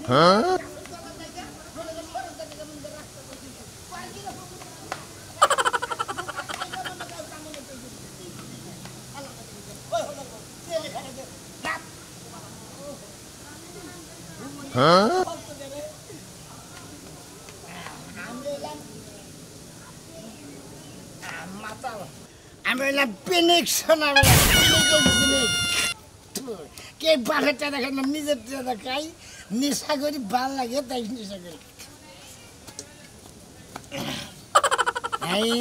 Huh? Huh? আমি হইলাম পিনিক সোনা কে বাঘেরটা দেখে না নিজেরটা দেখাই নেশা করি ভাল লাগে তাই নেশা করি আমি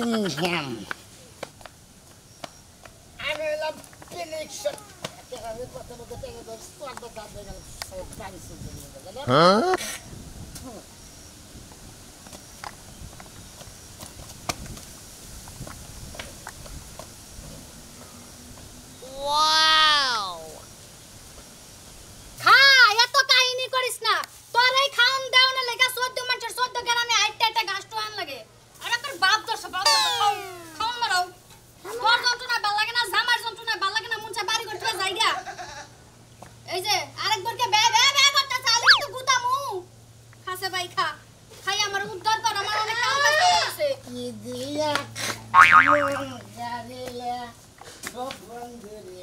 হইলাম পিনিক Huh? Wow! খা এত কাহিনী করিস না তোরাই খাওন দাও না লেগা 14 মানুষের 14 গ্রামে আইটা আইটা গাছ তো আন লাগে আরে তোর বাপ দশ খাওন মারাও তোর যন্ত্রণা ভাল লাগে না জামার যন্ত্রণা ভাল লাগে না মুনসা বাড়ি করতে যাইগা এই যে আরেকবারকে বে বে বে করতে চাইলে তো গুতামু খাসে ভাই খা খাই আমার উদ্ধার কর আমার অনেক কাম আছে কি দিয়া গারিলা বন্ধুরে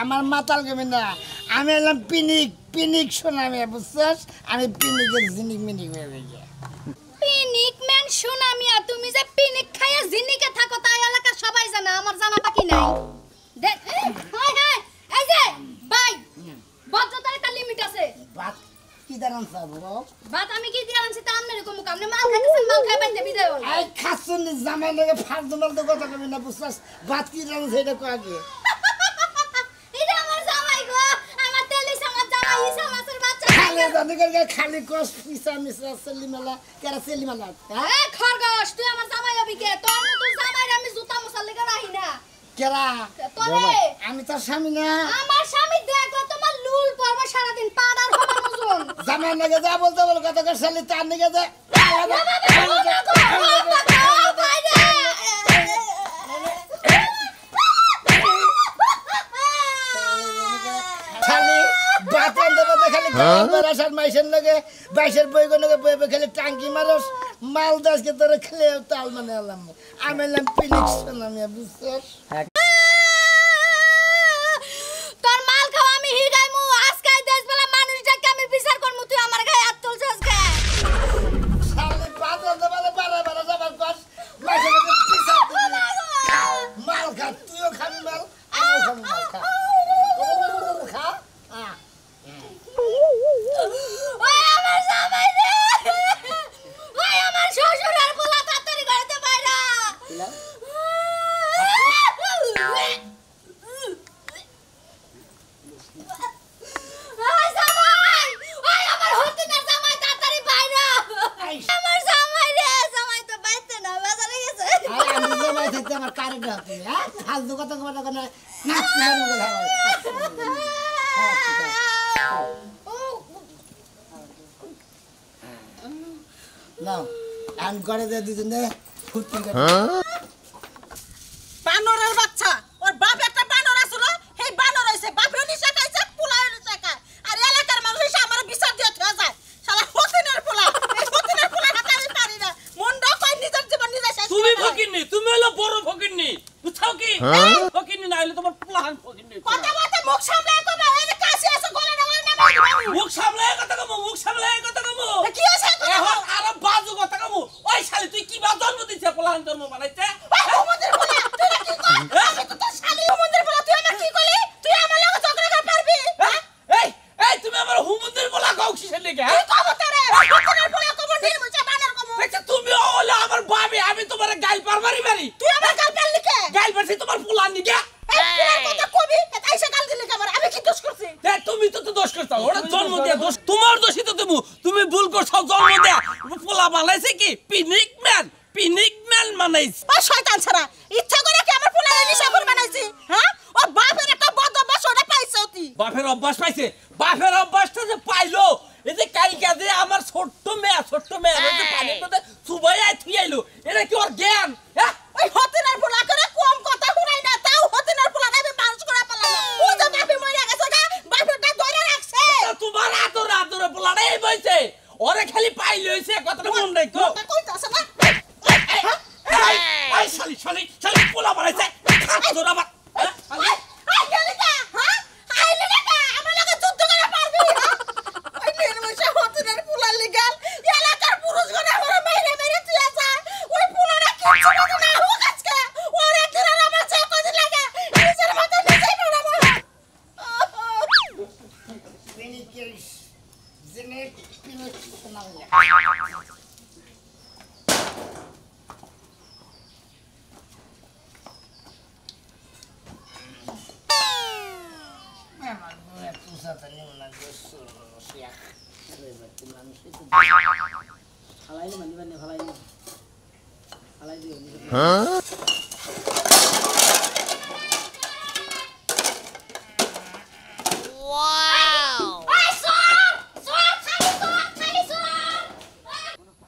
আমার মাতাল গেবে না আমি এলাম পিনিক পিনিক সোনামি বুঝছস আমি পিনিকের জিনিক মিনিক হয়ে গেছি পিনিক ম্যান সোনামিয়া তুমি যে পিনিক খায়া জিনিকে থাকো তাই এলাকা সবাই জানে আমার জানা বাকি নাই দেখ হাই হাই এই যে ভাই বদ্ধতার একটা লিমিট আছে বাত কি দাঁড়ান সাবো বাত আমি কি দিয়ে আনছি তা আমনে এরকম কামনে মাল খাইতেছেন মাল খাই বাইতে বিদায় হল এই খাসুন জামাই লাগে ফার দমাল তো কথা কবি না বুঝছস বাত কি দাঁড়ান সেটা কো আগে এটা আমার জামাই গো আমার তেলি সমাজ জামাই ইসা মাছের বাচ্চা খালি জানি করে খালি কস পিসা মিসা সেলিমালা কেরা সেলিমালা এ খরগোশ তুই আমার জামাই হবি কে তোর মত জামাই আমি জুতা মশলা লাগা রাহি না কেরা তোরে আমি তোর স্বামী না আমার স্বামী দেখো তোমার লুল পর্ব সারা দিন পাড়ার হবে নজন জামাই লাগে যা বলতে বল কথা কর শালি তার নিকে যা খালি বাতন দেবে খালি বারাসার মাইসের লাগে বাইশের বই কোন বই খালি টাঙ্কি মারস মাল দাসকে তোর খেলে তাল মানে আলাম আমি এলাম পিনিক্স নামে বুঝছস তোর মাল খাওয়া আমি হিগাইমু আজকাই দেশ বেলা মানুষটাকে আমি বিচার করমু তুই আমার গায়ে হাত তুলছস কে শালি বাতন দেবে বারা বারা যাবার কস মাইসের পিছা মাল খা তুইও খাবি মাল আমিও খাবি মাল খা খা ওই আমার জামাই রে ওই আমার শ্বশুর আর পোলা তাড়াতাড়ি ঘরেতে বাইরা ওই জামাই ওই আমার হতে না জামাই তাড়াতাড়ি বাইরা আমার জামাই রে জামাই তো বাইতে না বাজারে গেছে আরে আমি জামাই থাকতে আমার কারে ডাকতে হ্যাঁ ফালতু কথা কথা না নাচ মারু গেল না আন করে দে দুজনে ফুটি করে বানরের বাচ্চা ওর বাপ একটা বানর আছিল সেই বানর হইছে বাপেও নিশা খাইছে পোলাও নিশা খায় আর এলাকার মানুষ এসে আমার বিচার দিয়ে থয়ে যায় শালা ফকিনের পোলা এই ফকিনের পোলা হাতে আমি পারি না মনটা কই নিজের জীবন নিজে শেষ তুমি ফকিননি তুমি হলো বড় ফকিননি বুঝছাও কি ফকিননি না হলে তোমার পোলাহান ফকিননি কথা বলতে মুখ সামলায় কবে এই যে কাশি আছে গলা না মুখ সামলায় কথা কমু মুখ সামলায় কথা কমু কি আছে এখন আর বাজু কথা কমু ওই শালি তুই কি বা জন্ম দিছে পোলাহান জন্ম বানাইছে হুমুদের পোলা তুই কি কর আমি তো তোর শালি হুমুদের পোলা তুই আমার কি কইলি তুই আমার লগে ঝগড়া কর পারবি এই এই তুমি আমার হুমুদের পোলা গাও কিসের লাগা তুই কব তারে ফকিনের পোলা কব নির্মুচা বানর কব দেখছ তুমি হলো আমার ভাবি আমি তোমার গাল পারবারি বাড়ি তুই আমার গাল পারলি কে গাল পারছি তোমার পোলা নিগা এই পোলার কথা কবি আইসা গাল দিলি কে আমার আমি কি দোষ করছি তুমি তো দোষ করছো ওটা জন্ম দিয়া দোষ তোমার দোষই তো তুমি ভুল করছো জন্ম দিয়া পোলা বানাইছে কি পিনিক ম্যান বানাইছে ও শয়তান ছাড়া ইচ্ছা করে কি আমার পোলা নিশাপুর বানাইছি হ্যাঁ ও বাপের একটা বদ অভ্যাস ওটা পাইছে তুই বাপের অভ্যাস পাইছে বাপের অভ্যাসটা যে পাইলো এই যে কালকে যে আমার ছোট্ট মেয়ে যে পানির মধ্যে সুবাই কথাটা মন নাই তো কইতাছ না এই শালি শালি শালি পোলা বানাইছে খাস তোর আবার শালি আই গেলি কা হ্যাঁ আইলি না কা আমার লগে যুদ্ধ করে পারবি ওই নির্মশা হতনের পোলা লিগাল এলাকার পুরুষগণ আমার মেরে মেরে তুই যায় ওই পোলাটা কিচ্ছু বুঝে না হোক আজকে ওর একদিন আর আমার যে কদিন লাগে নিজের মাথা নিজেই পড়াবো Phoenix, Zenit, Phoenix, Sonalia. Memang gue pusat tadi menangis siak. Lebat manusia itu. Halai ini mandi mandi halai ini. Halai dia. Ay, Suar! Suar, খালি Suar!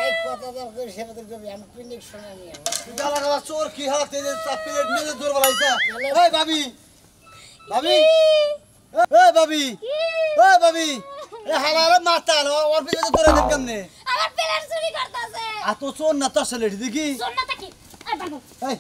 এই কথা দরকার সেটা তো করবি আমি Phoenix Sonalia. চোর কি হাতে প্লেট মেরে দৌড় বলাইছে এই ভাবি ভাবি এই ভাবি এই ভাবি এ হালারে মাথা লো ওর পিছে দৌড়ে দেন কেমনে আমার প্লেট চুরি করতেছে আর তো চোর না তো আসলে দেখি সোনাটা কি এই বাবু এই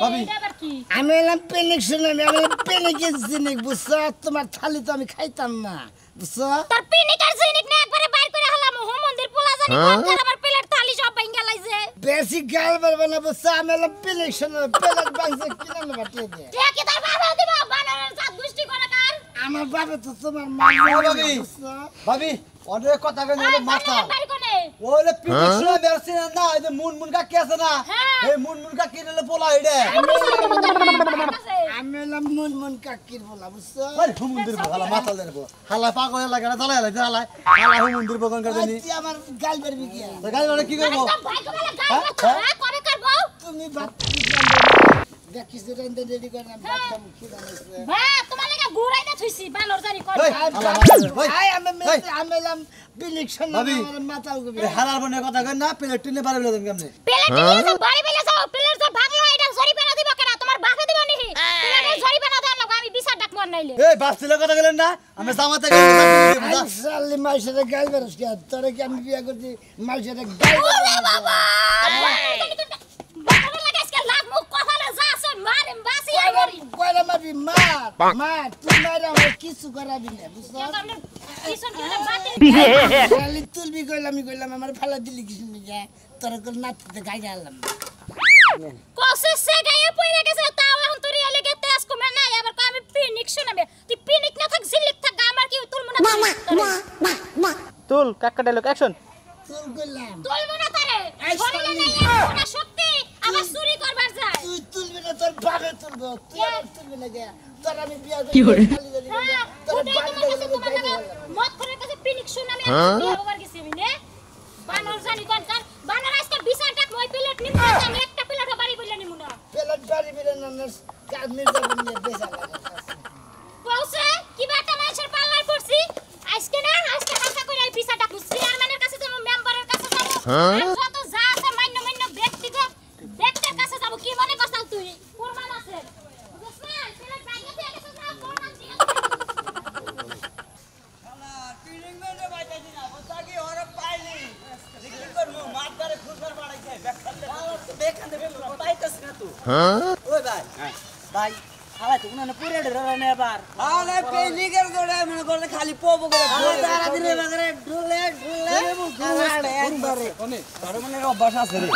ভাবি এটা আবার কি আমি এলাম Phoenix Sonalia, আমি Phoenix জিনিস বুঝছো তোমার থালি তো আমি খাইতাম না বুঝছো তোর পিনিক আর জিনিক না একবারে বাইর করে হলাম হোম মন্দির পোলা জানি কোন কার আবার প্লেট থালি সব ভাঙা লাইছে বেশি গাল বলবো না বুঝছো আমি এলাম Phoenix Sonalia, প্লেট বাংছে কিনা না বাটিয়ে দে কে কি তোর বাবা দিব বানরের জাত দুষ্টি করে কার আমার বাবা তো তোমার মা ভাবি বুঝছো ভাবি অনেক কথা কেন মাথা বাড়ি কোনে ওলে পিনিক শুনে বেরছি না এই যে মুন কাকি আছে না হ্যাঁ। এই মুন কাকি নিলে পোলা হইডে আমি এলাম মন কাকির বলা বুঝছো আরে হুমুন্দির হালা মাথা দেবো হালা পাগল লাগে না জ্বালাই লাগে জ্বালাই হালা হুমুন্দির বগন করে দেনি তুই আমার গাল বেরবি কি তো গাই মানে কি করব ভাই কোলে গায় না করে করবো তুমি ভাত দেখিস রেন্দে রেডি করে না ভাত খাম কি জানিস হ্যাঁ তোমার লাগা ঘুরাই না থুইছি বানর জানি কর এই হালা মাথা আই আমি এলাম Phoenix ভাবি। Sonalia, আমার মাথা উগবে এই হালার বনে কথা কই না প্লেট টিনে পারবে দেন কেমনে প্লেট নিয়ে যে বাড়ি বেলে যাও প্লেট যে ভাঙলো এটা জরিমানা দিব কেন তোমার বাপে দিব নি প্লেটের জরিমানা দেন লাগো আমি বিচার ডাক মন নাইলে এই বাপছিলে কথা গেলেন না আমি জামাতে গেলাম আই সালি মাইসের গাল বেরস কি তোরে কি আমি বিয়া করছি মাইসের গাল ওরে বাবা বাবা লাগা আজকে লাভ মুখ কথা না যা আছে মারিম বাসি আমরি কয়লা মারবি মার তুই মার আমার কিছু করাবি না বুঝছো কিসন করে বাতি খালি তুলবি কইলাম আমার ফালা দিলি কিছু নিয়ে তোর কল নাচতে গাই গেলাম কোসে সে গায়ে পড়ে গেছে তাও এখন তোর এলে গেতে আজ কমে না আবার কো আমি পিনিক শুনাবে তুই পিনিক না থাক জিলিক থাক আমার কি তুলমু না তুল কাকা ডায়লগ অ্যাকশন তুল কইলাম তুলমু না তারে শরীরে নাই না শক্তি আবার চুরি করবার যায় তুই তুলবি না তোর বাবা তুলবো তুই আর তুলবি না গে তোর আমি বিয়া কি করে? হ্যাঁ তোর ওটাই তোমার কাছে তোমার লাগা মত করে কাছে পিনিক শুনাবে বিয়ে হবার গেছি আমি নে বানর জানি কোন কার বানর আজকে বিচারটা মই প্লেট নিমু না আমি একটা প্লেটও বাড়ি বইলা নিমু না পেলাট বাড়ি বিরে না কাজ মির্জাবি নিয়ে বেচা লাগে পৌঁছে কি বাটা মানুষের পাল্লায় পড়ছি আজকে হাসা করে এই বিচারটা চেয়ারম্যানের কাছে যাব মেম্বারের কাছে যাব আর যত যা আছে মান্য ব্যক্তির কাছে যাব কি মনে করছাও তুই প্রমাণ আছে বুঝছস প্লেট ভাঙা দিয়ে গেছে না প্রমাণ দিয়ে ওই ভাই ভাই হালাই তো উনানে পুরে ধরে নে এবার আরে পেনিকের গোড়া মনে করে খালি পোপো করে দাঁড়া দিলে বাজারে ঢুলে একবারে কোনে তার মানে অভ্যাস আছে রে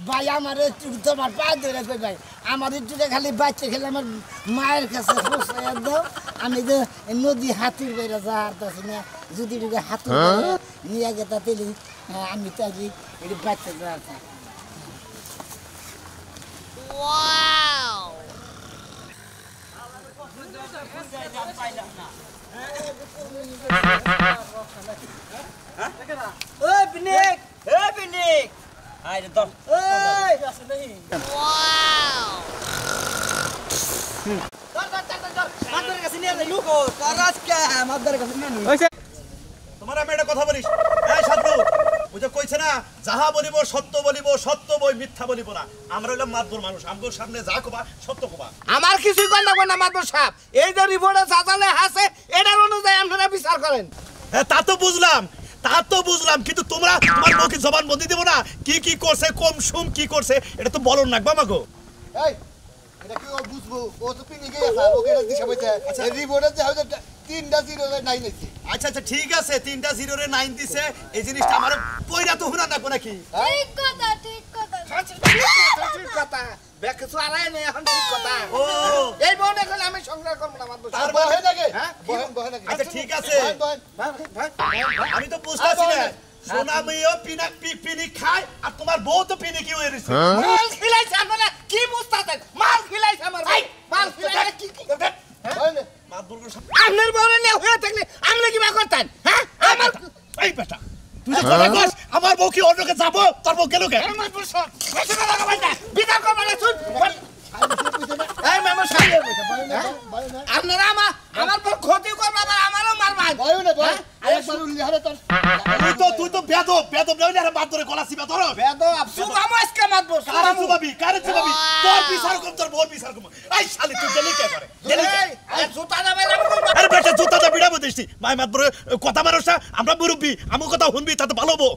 ভাই আমার তোমার পা ধরে কই ভাই আমার একটু খালি বাচ্চা খেলে আমার মায়ের কাছে ফুসলাইয়া দাও আমি যে নদী হাতির বেড়ে যা হারতাছি না যদি হাতির নিয়ে গেতা তেলি আমি তাজি এটি বাচ্চা যা Wow! ওই পিনিক এই পিনিক আয় রে ধর এই আছে নাই মাদার কাছে নিয়ে যাই লুকো কারাজ কে মাদার কাছে নিয়ে নি তোমার আমি একটা কথা বলিস এই সাধু বুঝে কইছে না যাহা বলিব সত্য বই মিথ্যা বলিব না আমরা হইলাম মাতবর মানুষ আমগোর সামনে যা কবা সত্য কবা আমার কিছুই কই না না মাদবর সাহেব এই যে রিপোর্টে সাজালে আছে এটার অনুযায়ী আপনারা বিচার করেন হ্যাঁ তা তো বুঝলাম কিন্তু তোমরা তোমার মুখে জবান বন্দি দেব না কি করছে কম সুম কি করছে এটা তো বলন না বামাগো এই এটা কি ও বুঝবো ও তো পিনি গিয়ে আছে ওকে এটা দিশা বইতে এই রিপোর্টে যে হয়তো 3টা 0 9 নিছে আচ্ছা ঠিক আছে 3টা 0 রে 9 দিছে এই জিনিসটা আমার পয়রা তো হুনা না নাকি ঠিক কথা ঠিক কথা ব্যাক কিছু আড়াই নেই এখন ঠিক কথা ও এই বোন এখন আমি সংগ্রহ করব না মাদবর আর সাহেব বহে নাকি হ্যাঁ বহে নাকি আচ্ছা ঠিক আছে বহেন আমি তো বুঝতাছি না সোনা মেয়েও পিনি খায় আর তোমার বউ তো পিনি কি হয়ে রইছে মাল খিলাইছে আপনারা কি বুঝতাছেন মাল খিলাইছে আমার ভাই মাল খিলাইছে কি বহেন মাতবুরগুর আপনার বউরে নিয়ে হয়ে থাকলে আপনি কি বা করতেন হ্যাঁ আমার এই বেটা তুই যে কথা কস আমার বউ কি অন্যকে যাব তোর বউ গেল কে আমার বসন এসে না লাগাবেন না বিদার করবেন না শুন এই মামা সাহেব আপনারা আমার পর ক্ষতি করবে আবার আমারও মারবেন বহেন আরেকবার উল্লি হলে তোর তুই তো বেদব নইলে আর বাদ ধরে গলা সিবা ধরো বেদো আফসোস আমি আজকে মারবো কারে চুবাবি তোর বিচার কম তোর বউর বিচার কম এই শালি তুই গেলি কে করে গেলি কে এই জুতা দাবে না আরে বেটা জুতাটা বিড়াবো দিছি মাই মাতবর কথা মানুষ না আমরা মুরব্বি আমু কথা শুনবি তাতে ভালো হবো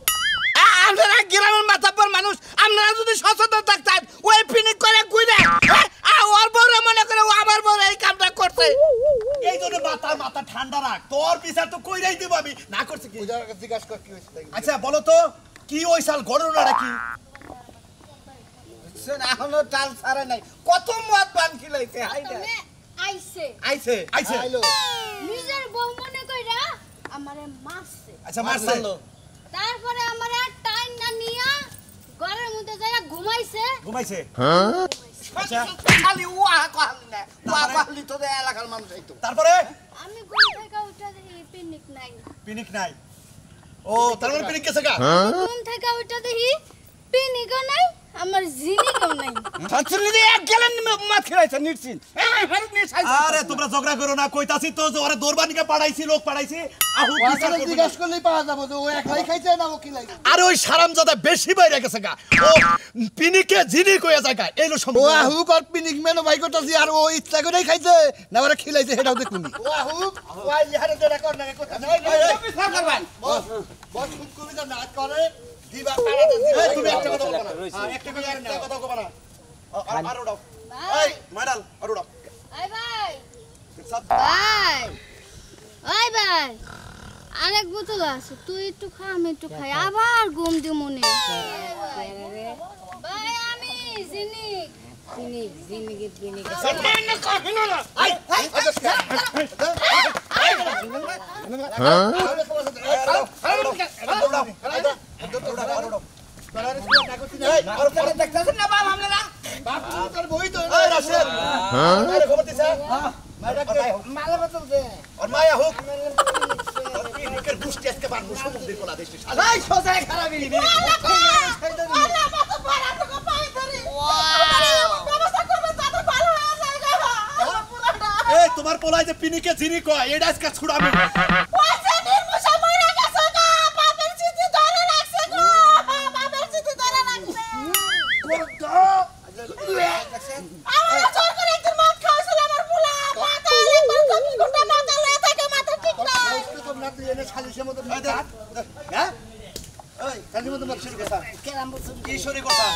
আপনারা গ্রামের মাথাব্বর মানুষ আপনারা যদি সচেতন থাকতেন ওই পিনিক করে গুইরে ওর বউরে মনে করে ও আমার বউরে এই কামটা করছে এই জন্য মাথা ঠান্ডা রাখ তোর বিচার তো কইরাই দিব আমি না করছি কি পূজার জিজ্ঞাসা কর কি হইছে আচ্ছা বলো তো কি ওই সাল ঘটনাটা কি শুন এখনো টাল ছাড়ে নাই কত মদ পান খিলাইছে তুমি আইছে আইছে আইছে আইলো নিজের বউ মনে কইরা আমারে মারছে আচ্ছা মারছে তারপরে আমারে টাইম না নিয়া ঘরের মধ্যে যাইয়া ঘুমাইছে আচ্ছা খালি ওয়া কহালি না ওয়া কহালি তো এলাকার মানুষ আইতো তারপরে আমি ঘুম থেকে উঠে দেখি পিনিক নাই পিনিক নাই ও তার মানে পিনিক গেছে গা ঘুম থেকে উঠে দেখি পিনিকও নাই আমার জিনিকও নাই ছাত্রী দিয়ে এক গেলেন মদ খিলাইছে নিশ্চিত হেরুক নিয়ে সাইজ আরে তোমরা ঝগড়া করো না কইতাছি তো যে ওরে দরবানিকে পাঠাইছি লোক পাঠাইছি আহু বিচার ওয়াসালে করবি জিজ্ঞাসা করলেই পাওয়া যাবে যে ও একলাই খাইছে না ও কি লাগে আরে ওই হারামজাদা বেশি বাইরে গেছে গা ও পিনিকে জিনি কইয়া যায় গা এইলো ও সম্ভব আহু কর পিনিক মেনো ভাই করতেছি আর ও ইচ্ছা করেই খাইছে না ওরা খিলাইছে সেটাও দেখুনি ও আহু ওই ইহারে যেটা কর না কথা নাই বিচার করবেন বস বস খুব কবিতা না করে দিবা পাড়াতে দিবা এই তুমি একটা কথা বলবা না একটা কথা কইবা না আর ওড়াও এই মাইরাল আর ওড়াও আই ভাই ভাই ওই ভাই আরেক বোতল আছে তুই একটু খা আমি একটু খাই আবার ঘুম দি মনে ভাই আমি জিনিক সামনে কহিনো না আই দেখতেছেন না বাপ আপনারা বাপ তোর বই তো এই রাশেদ আরে খবর দিছে মালা বতল দে আর মায়া হোক পিনিকের দুষ্টি আজকে বার মুসো মুখ দিয়ে কোলা দেশে এই সোজায় খারাপই আল্লাহ মত পারা তো পাই ধরে ব্যবস্থা করবে তাতে ভালো হয়ে যায় গো আমার পুরাটা এই তোমার পোলাই যে পিনিকে জিনি কয় এটা আজকে ছুড়াবো ওইছে নির্মুষা মরে গেছে গো বাপের চিঠি ধরে রাখছে গো বাপের চিঠি ধরে রাখছে আমার জোর করে একদিন মদ খাওয়াছিল আমার পোলা মাথা একবার কপি গুটা মাথা লয়ে থাকে মাথা ঠিক নাই তোমরা তুই এনে খালিশের মতো হ্যাঁ এই খালির মতো মাছ শুরু করছা কি শুরু কথা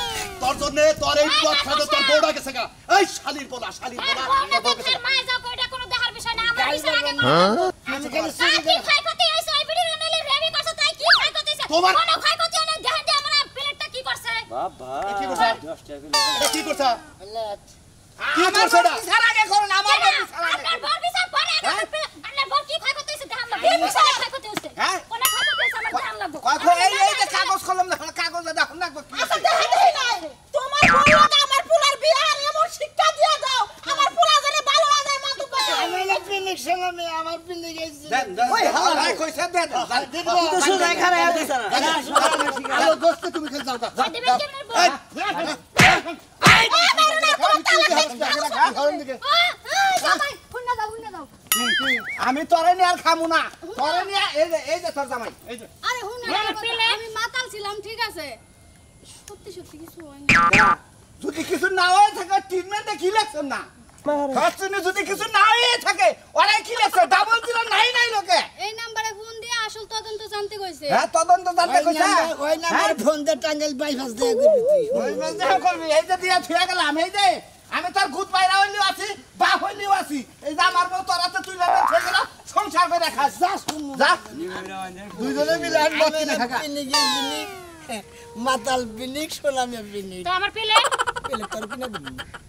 তোর জন্য তোর এই পথ খাদে তোর বউটা গেছে গা এই শালির পোলা তোর বউ গেছে গা। মায় যাও কইটা কোনো দেখার বিষয় না আমার বিচার আগে আমি খালি তাই কি ক্ষয়ক্ষতি হইছে ওই ভিডিও নালে রেবি করছে তাই কি ক্ষয়ক্ষতি হইছে তোমার- কোনো ক্ষয়ক্ষতি হয় না দেখেন যে আমার প্লেটটা কি করছে কি করছা এটা কি করছা কি আমার করছে এটা বিচার আগে করুন আমার বিচার আগে আপনার বড় বিচার পরে আপনার বড় কি ক্ষয়ক্ষতি হইছে দেখান লাগবে বিচার ক্ষয়ক্ষতি হইছে হ্যাঁ? কোন ক্ষয়ক্ষতি হইছে আমার দেখান লাগবে কখন এই যে কাগজ কলম দেখো কাগজ দেখো না কি আচ্ছা দেখাই নাই তোমার বউকে আমার পোলার বিয়ে আর এমন শিক্ষা দিয়ে দাও আমার পোলা জানে ভালো হয়ে যায় মাতুক আমি পিনিক সঙ্গে আমার পিনিক এই ওই হালা কইছে দে তুই তো শুধু এখানে আছিস না আলো দোস্ত তুমি খেল যাও যাও দিবেন কেমনে বল জামাই হুন্না দাও আমি তোরে নিয়ে আর খামু না তোরে নিয়ে এই যে তোর জামাই এই যে আরে হুন্না আমি মাতাল ছিলাম ঠিক আছে সত্যি সত্যি কিছু হয় না যদি কিছু না হয়ে থাকে ট্রিটমেন্টে কি লাগছে না ফার্স্টে যদি কিছু না হয়ে থাকে ওরা কি লাগছে ডাবল জিরো নাই লোকে এই নম্বরে ফোন দিয়ে আসল তদন্ত জানতে কইছে হ্যাঁ তদন্ত জানতে কইছে ওই নাম্বার ফোন দে টাঙ্গেল বাইপাস দিয়ে করবি তুই ওই মধ্যে করবি এই যে দিয়া থুয়া গেলাম এই যে আমি তোর গুড বাইরা হইলিও আছি বা হইলিও আছি এই যে আমার বউ তোরাতে তুই লাগা থুয়া গেল সংসার করে খাস যা দুইজনে মিলে আন বাতি না থাকা মাতাল পিনিক সোনামিয়া পিনিক তো আমার পেলে পেলে তোর কিনা দিবি